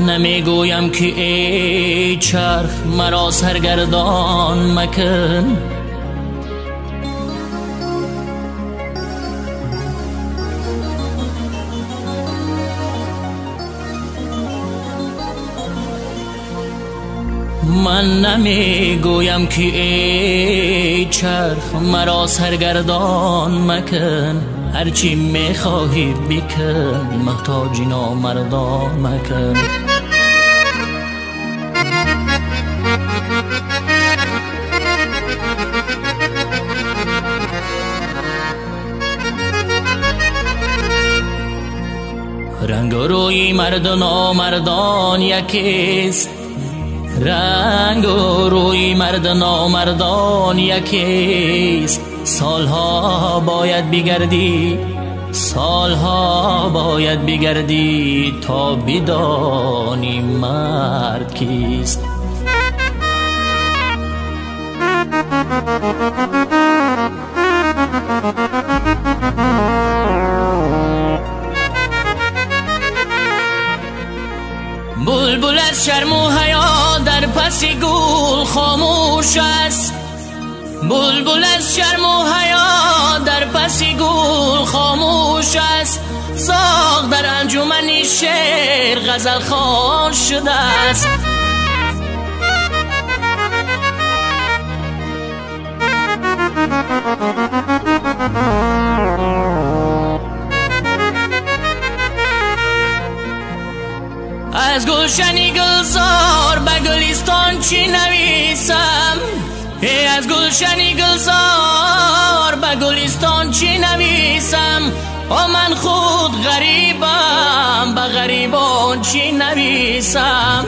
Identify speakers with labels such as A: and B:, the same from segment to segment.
A: نمیگویم که ای چرخ مرا سرگردان مکن، من نمیگویم که ای چرخ مرا سرگردان مکن، هرچی میخواهی بکن محتاج نامردان مکن. رنگ و روی مرد و نامردان یکیست، رنگ و روی مرد و نامردان یکیست. سالها باید بگردی، سالها باید بگردی تا بدانی مرد کیست. بلبل از شرم و حیا در پس گل خاموش است، بلبل از شرم و حیا در پس گل خاموش است. زاغ در انجمن شعر غزل خوان شده است. از گلشنی گلزار به گلستان چی نویسم، از گلشنی گلزار به گلستان چی نویسم. من خود غریبم به غریبان چی نویسم.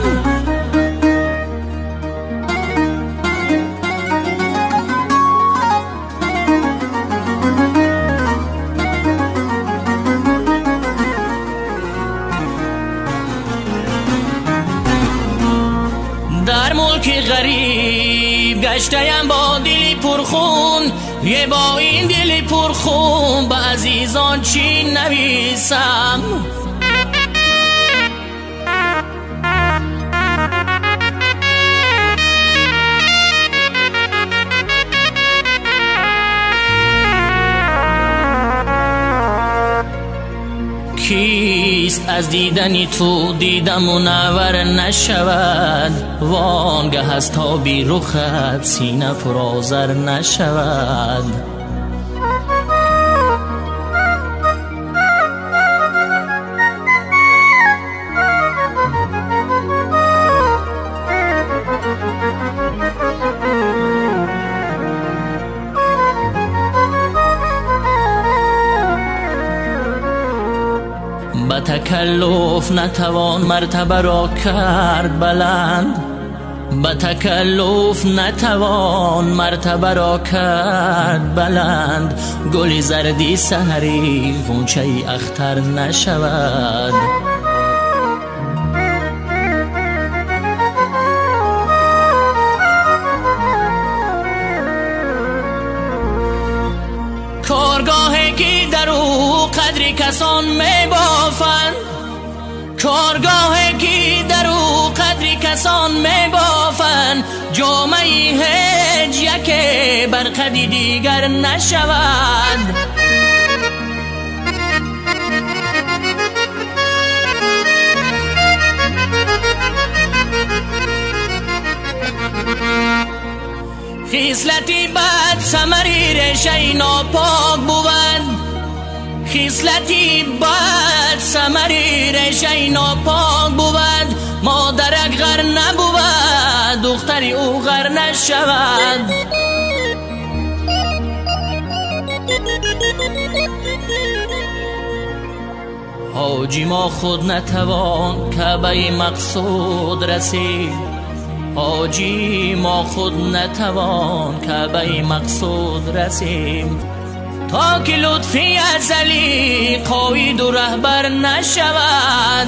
A: در ملک غریب گشتیم با دلی پرخون، یه با این دلی پرخون به عزیزان چی نویسم. کیست از دیدنی تو دیدم منور نشود، وانگه از تا بی رخت سینه پر آذر نشود. به تکلف نتوان مرتبه را کرد بلند، به تکلف نتوان مرتبه را کرد بلند. گل زردی سحری غنچه اختر نشود. کارگاهی که در او قدری کسان می بافند، کارگاهی که در او قدری کسان می بافند. جامعه هیچ یکی بر قدی دیگر نشود. خصلتی بد ثمری ریشه ناپاک بود، خصلتی بد ثمری ریشه ناپاک بود. مادرک غر نبود دختری او غر نشود. حاجی ما خود نتوان که به مقصود رسید، حاجی ما خود نتوان که به مقصود رسیم. تا که لطفی ازلی قاید و رهبر نشود.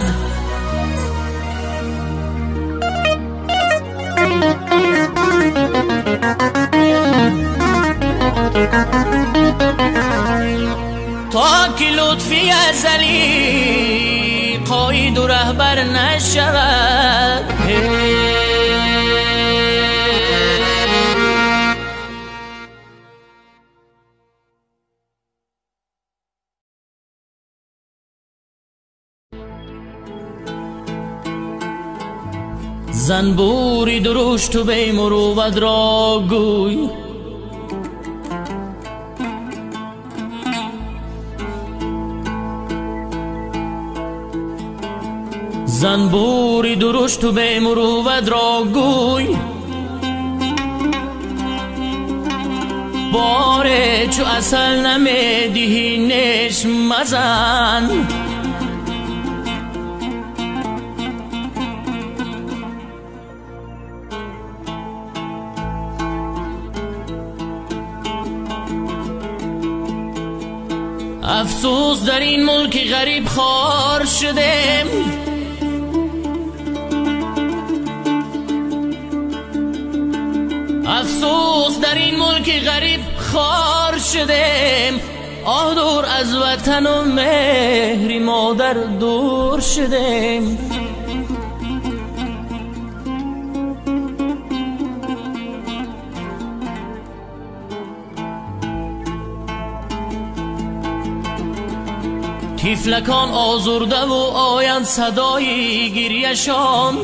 A: تا که لطفی ازلی قاید و رهبر نشود. زنبوری درشت و به مروت را گوی، زنبوری درشت و به مروت را گوی، باره چو اصل نمیدهی نش مزن. افسوس در این ملک غریب خوار شدم، افسوس در این ملک غریب خوار شدم. آه دور از وطن و مهری مادر دور شدم. تیفلکان آزرده و آیند صدای گریه‌شان،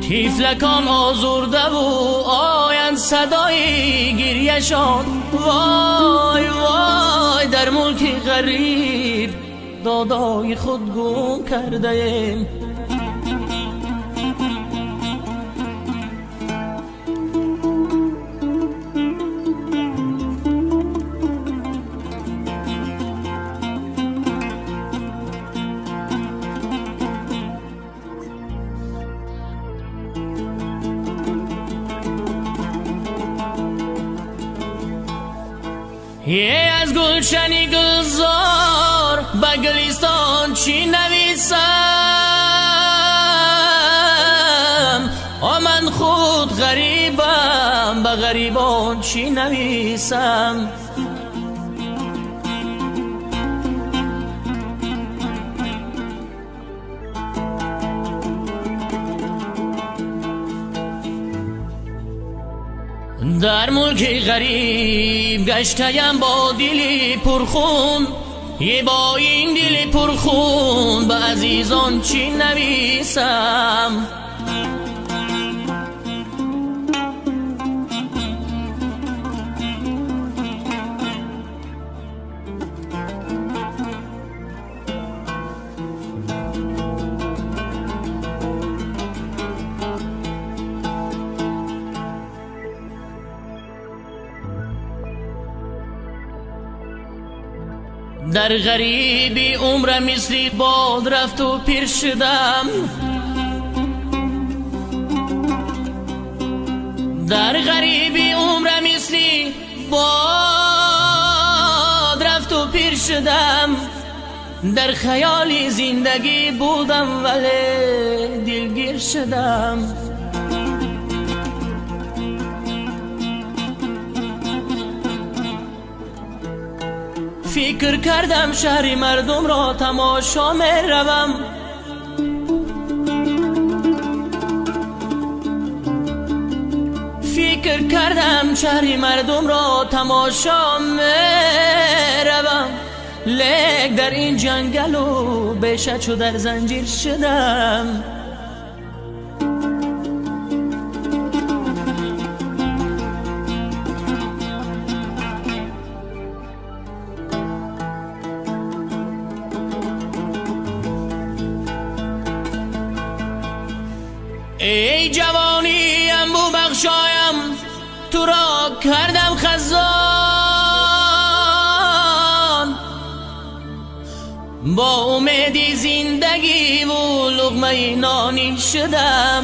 A: تیفلکان آزرده و آیند صدای گریه‌شان. وای وای در ملک غریب دادای خود گم کرده‌ام. یه از گلشنی گلزار به گلستان چی نویسم؟ من خود غریبم به غریبان چی نویسم؟ در ملک غریب گشتیم با دلی پرخون، یه با این دل پرخون به عزیزان چی نویسم؟ در غریبی عمر مثلی باد رفت و پیر شدم، در غریبی عمر مثلی باد رفت و پیر شدم. در خیالی زندگی بودم ولی دلگیر شدم. فکر کردم شهر مردم را تماشا می روم، فکر کردم شهر مردم را تماشا می روم. لیک در این جنگل و بیشه چو در زنجیر شدم. ای جوانی انبو بخشایم تو را کردم خزان، با امیدی زندگی و لقمه نانی شدم.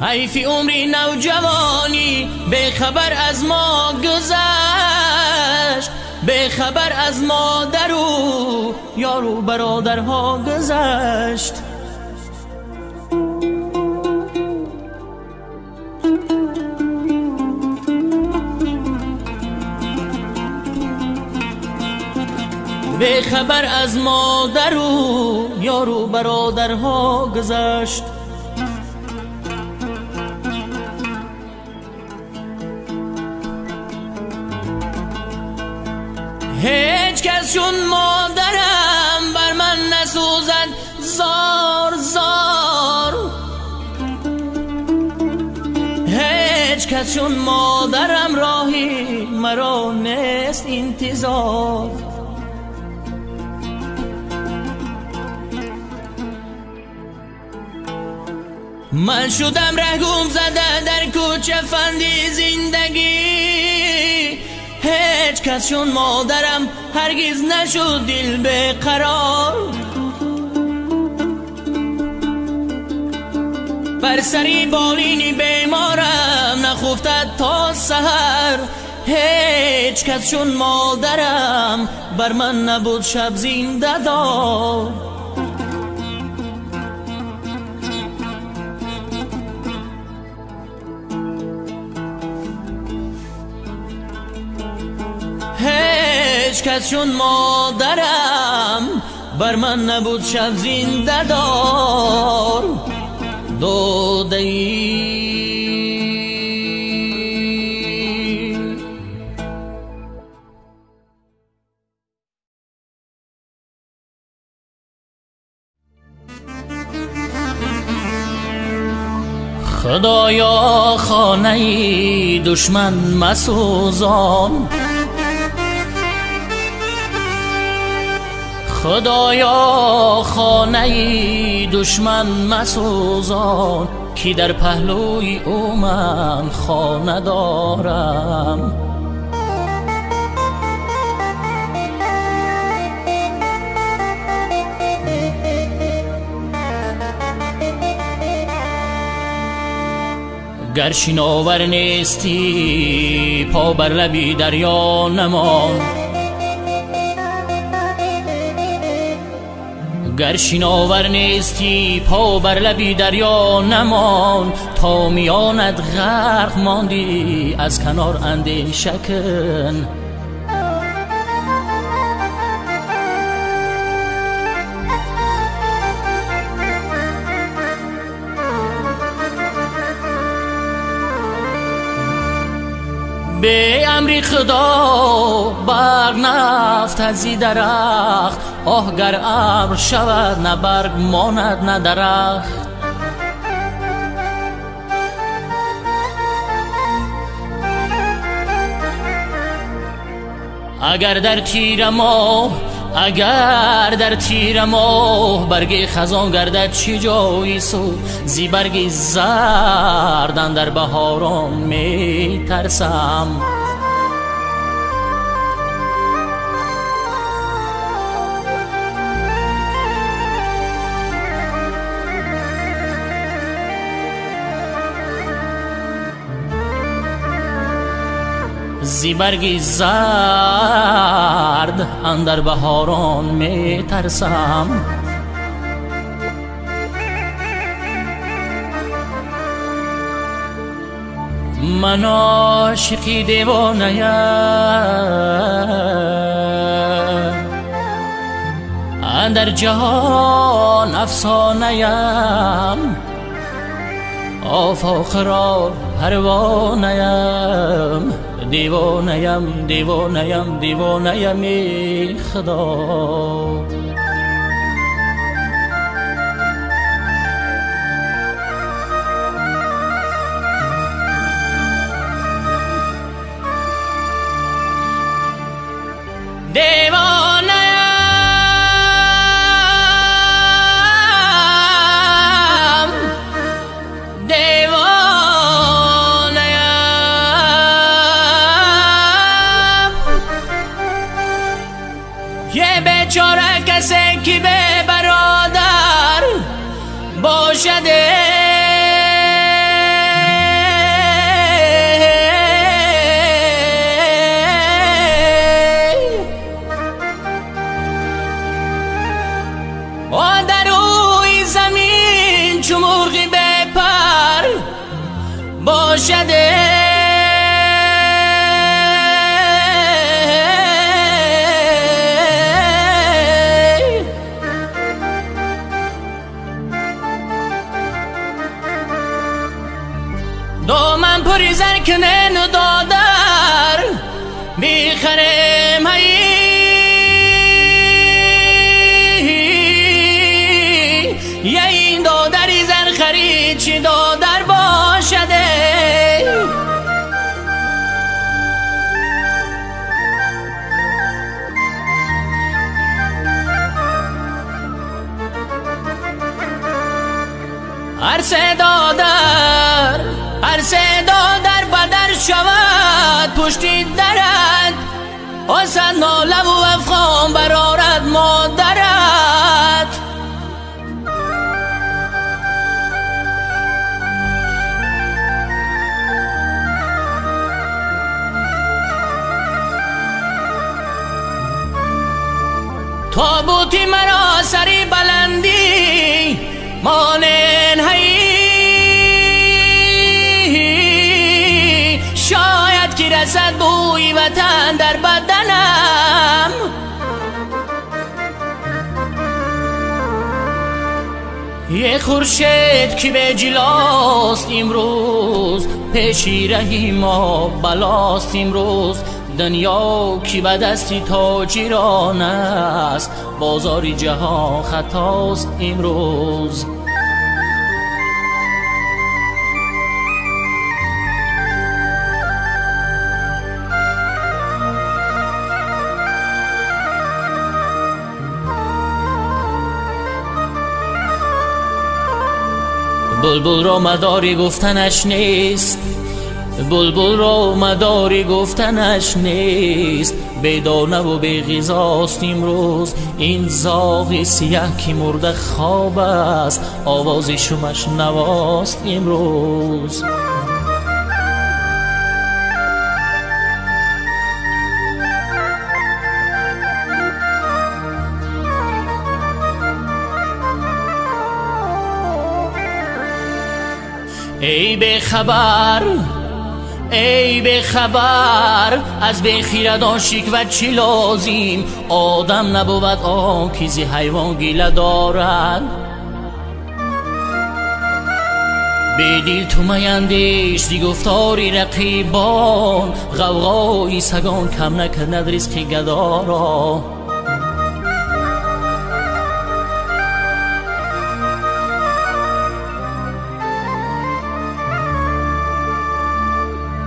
A: حیفی عمری نوجوانی به خبر از ما گذشت، به خبر از مادر و یار و برادرها گذشت. به خبر از مادر و یار و برادرها گذشت. هیچ کس چون مادرم بر من نسوزد زار زار، هیچ کس چون مادرم راهی مرا نیست انتظار. من شدم رهگم زده در کوچه فندی زندگی، هیچ کس چون مادرم هرگز نشد دل به قرار. بر سری بالینی بیمارم نخفتد تا سحر، هیچ کس چون مادرم بر من نبود شب زنده دار. هیچ کس چون مادرم بر من نبود شب زنده دار. دوده‌ای خدایا خانه دشمن مسوزان، خدایا خانه دشمن مسوزان، کی در پهلوی او من خانه دارم. گر شناور نیستی پا بر لبی دریا نمان، گر شناور نیستی پا بر لبی دریا نمان، تا میانت غرق ماندی از کنار اندیشه کن. به امر خدا برگ نفت از درخت، آه گر امر شود نه برگ ماند نه درخت. اگر در تیر ماه برگ خزان گردد چی جایی سو، زی برگ زردن در بهاران می ترسم. زی برگ زرد اندر بهاران می ترسم. من عاشقی دیوانه‌ام، اندر جهان افسانه‌ام، آفاق را پروانه‌ام. دیوانه‌ام دیوانه‌ام دیوانه‌ام ای خدا. یه بیچاره کسی که به برادر باشده، و در روی زمین چو مرغی به پر باشده. کنن دادر بیخرم هی یه این دادری زن خرید چی دادر باشده عرصه دادر بدر شود پشتی درد حسن ناله و افغان برارد مادرت تابوتی مرا سری بلندی مانن هی شاید که رسد بوی وطن در بدنم یه خورشید که به جلاست امروز پیشی رهی ما بلاست امروز دنیا کی به دستی تاجران است بازاری جهان خطاست امروز بلبل را مداری گفتنش نیست بلبل را مداری گفتنش نیست بیدانه و بی غذاست امروز این زاغ سیه که مرده خواب است آواز شمش نواست امروز ای به خبر از بخیردان شکوت چی لازم آدم نبود آن که ز حیوان گله دارد به دل تو میندیش دی گفتاری رقیبان غوغای سگان کم نکند رزق گدا را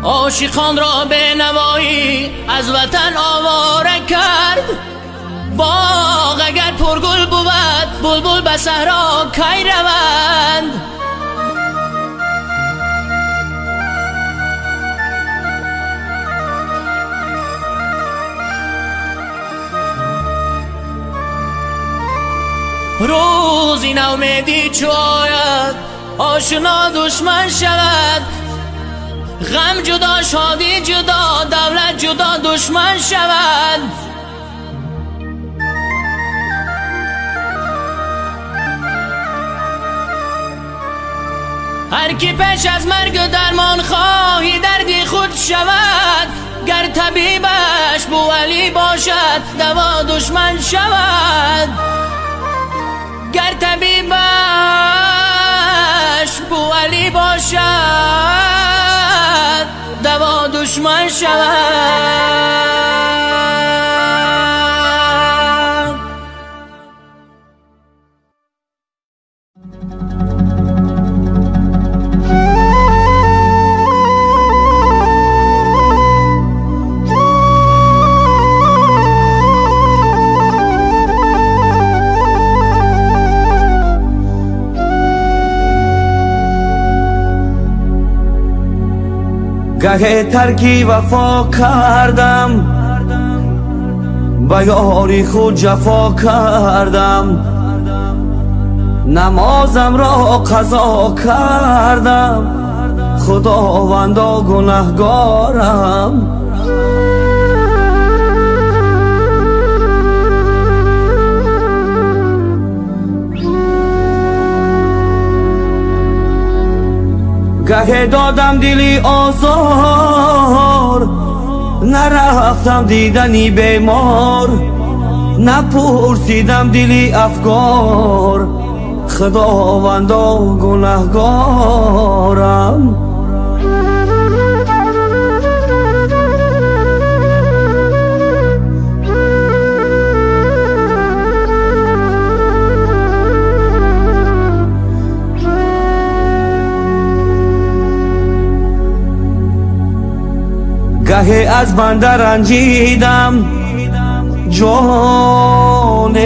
A: عاشقان را به نوایی از وطن آواره کرد باغ اگر پرگل بود بلبل به صحرا کی روند روزی نومیدی چو آید آشنا دشمن شود غم جدا شادی جدا دولت جدا دشمن شود هر کی پیش از مرگ درمان خواهی دردی خود شود گر طبیبش بوعلی باشد دوا دشمن شود گر طبیبش بوعلی باشد دوا دشمن شود
B: گه ترکی وفا کردم به یاری خود جفا کردم نمازم را قضا کردم خداوندا گنهگارم گه دادم دلی آزار نرفتم دیدنی بیمار نپرسیدم دلی افگار خداوندا گنهگارم گهی از بنده رنجیدم جانه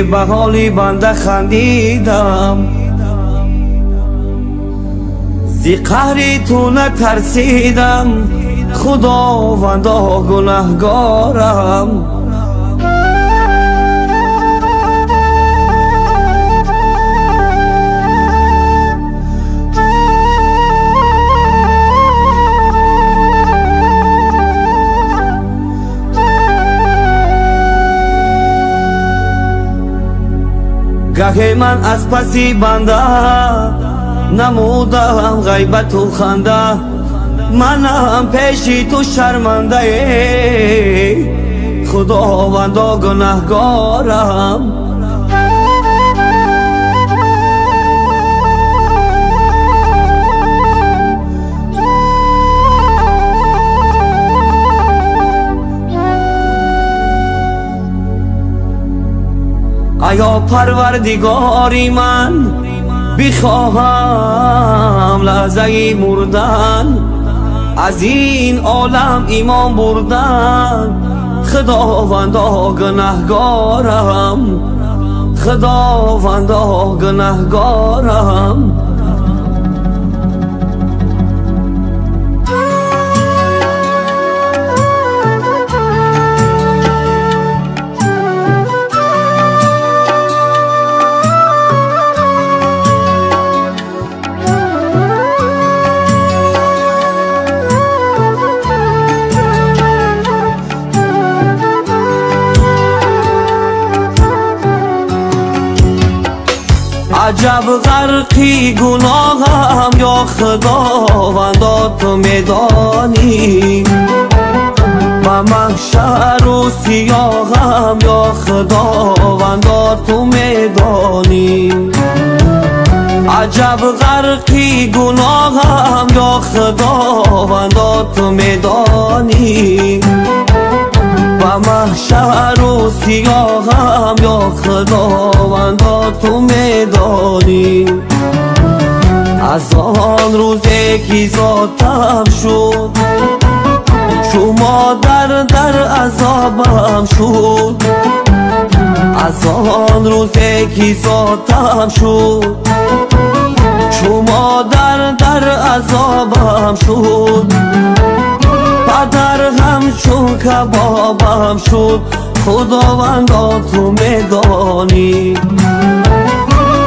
B: به حالی بنده خندیدم زی قهری تو نترسیدم خداوندا گناهگارم گاهی من از پسی بنده نمودم غیبت و خنده منم پیشی تو شرمنده خداوندا گناهگارم ایا پروردگاری من بخواهم لحظه مردن از این عالم ایمان بردن خداوندا گناهگارم خداوندا گناهگارم عجب غرقی گناهم یا خداوندا تو میدانی با محشر و سیاهم یا خداوندا تو میدانی عجب غرقی گناهم یا خداوندا تو میدانی با محشر و سیاهم یا خداوندا تو میدانی از آن روزی که ذاتم شد شما در عذابم شد از آن روزی که ذاتم شد شما در عذابم شد پدر همچون کبابم شد خداوندا تو میدانی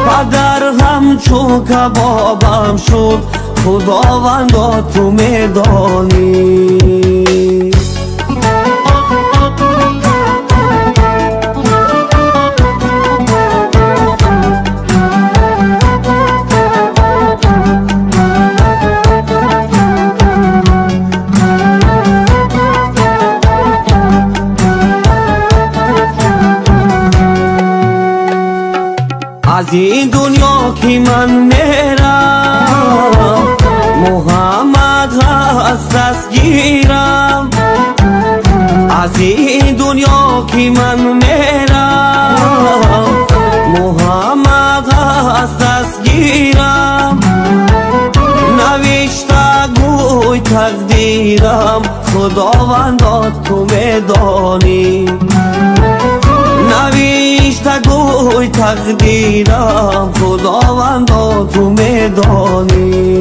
B: پدر همچون کبابم شد خداوندا تو میدانی از این دنیا که من میرم محمد هست دستگیرم از این دنیا که من میرم محمد هست دستگیرم نوشته گوی تقدیرم خداوندا تو میدانی نوشته گوی تقدیرم خداوندا تو میدانی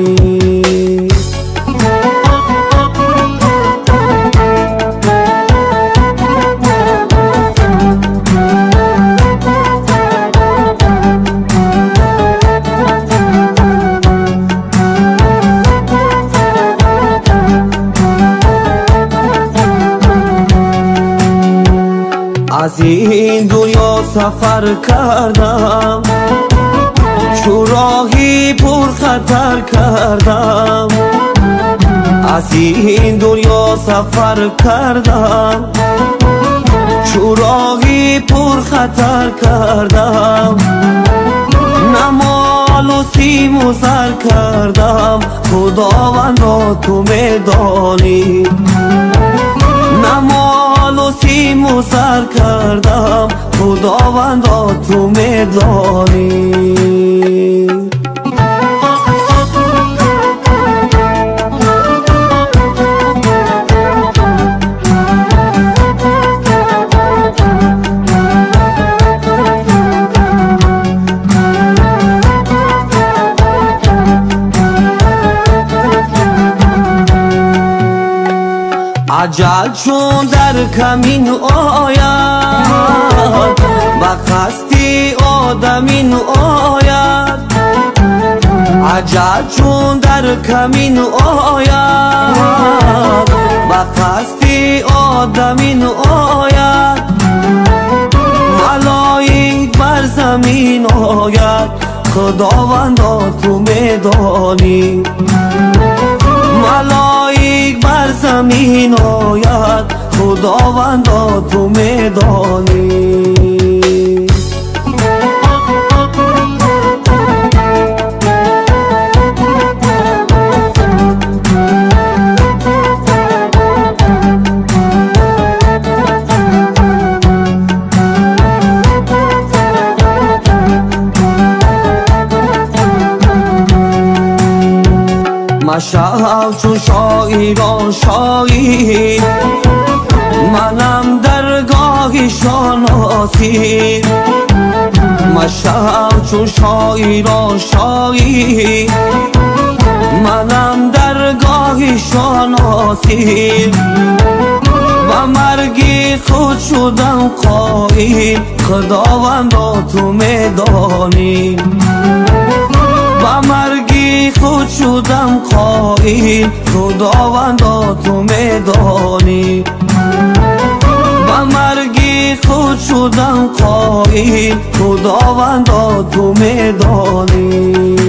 B: از این دنیا سفر کردم چو راهی پر خطر کردم از این دنیا سفر کردم چو راهی پر خطر کردم نمال و سیم و زر کردم خداوندا تو میدانی نمال و سیم و سر کردم خداوندا تو میدانی عجل چون در کمین آید به قصدی آدمین آید عجل چون در کمین آید به قصدی آدمین آید ملائک بر زمین آید خداوندا تو میدانی ملائک بر زمین آید خداوندا تو میدانی مشهد چون شاعران شاهی منم درگاهشان آسید مشهد چون شاعران شاهی منم درگاهشان آسید و مرگی خود شدم قایل خداوندا تو میدانی و مرگی خود شدم قایل خداوندا تو میدانی و مرگی خود شدم قایل خداوندا تو میدانی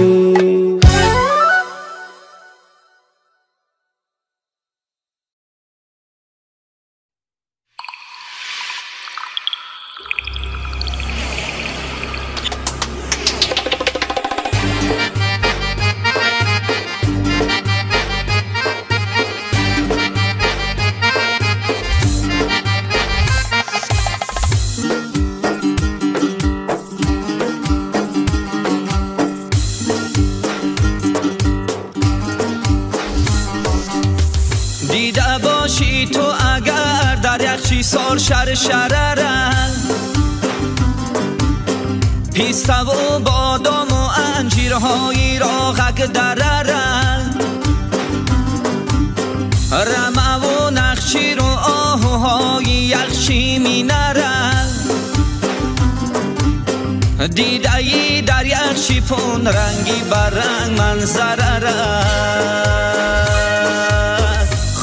C: دیده باشی تو اگر در یخچی سال شر شررن پیسته و بادام و انجیرهایی را غک دررن رمه و نخچیر و آهوهای یخچی می نرن دیده ای در یخچی پون رنگی بر رنگ منظره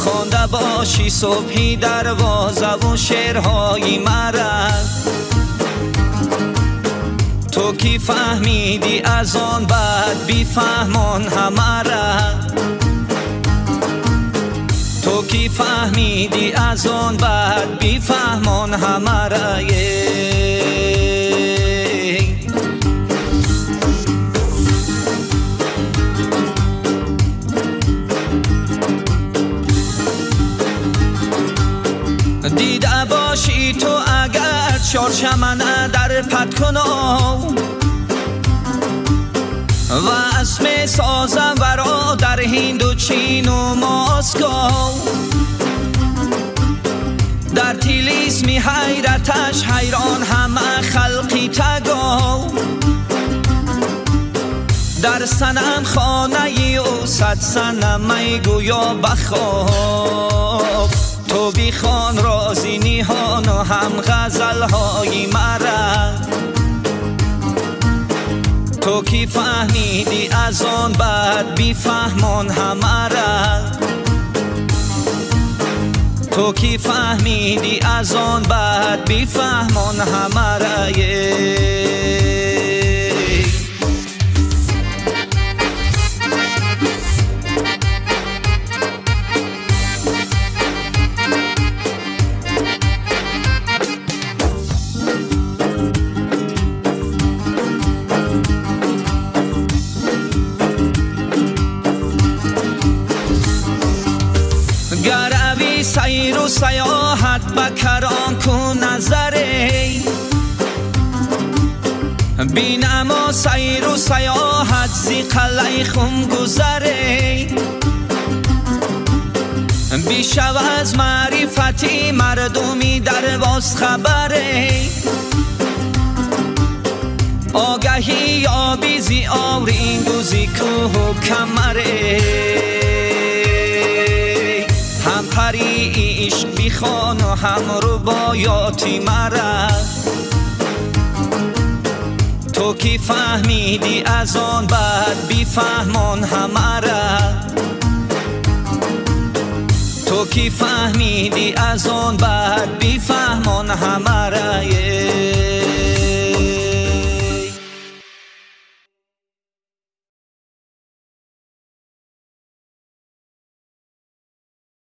C: خونده باشی صبحی دروازه و شعرهای مرد تو کی فهمیدی از آن بعد بی فهمان همه را تو کی فهمیدی از آن بعد بی فهمان همه را دیده باشی تو اگر چارچمنه در پت کنم و اسم سازم ورا در هند و چین و ماسکو در تیلیسمی حیرتش حیران همه خلقی تگو در سنم خانه او صد سنمی گویا بخواب تو بیخوان رازی نیهان و هم غزلهای مرا تو کی فهمیدی از آن بعد بی فهمان همه را تو کی فهمیدی از آن بعد بی فهمان همه را گروی سیر و سیاحت بکران کن نظری بینما سیر و سیاحت زی قلعه خم گذری بیشو از معرفتی مردمی در باز خبری آگهی یا بیزی آورین دوزی کوه و کمری هم سری عشق بیخوان و هم رو بایاتی مرا تو کی فهمیدی از آن بعد بیفهمان همه تو کی فهمیدی از آن بعد بیفهمان همه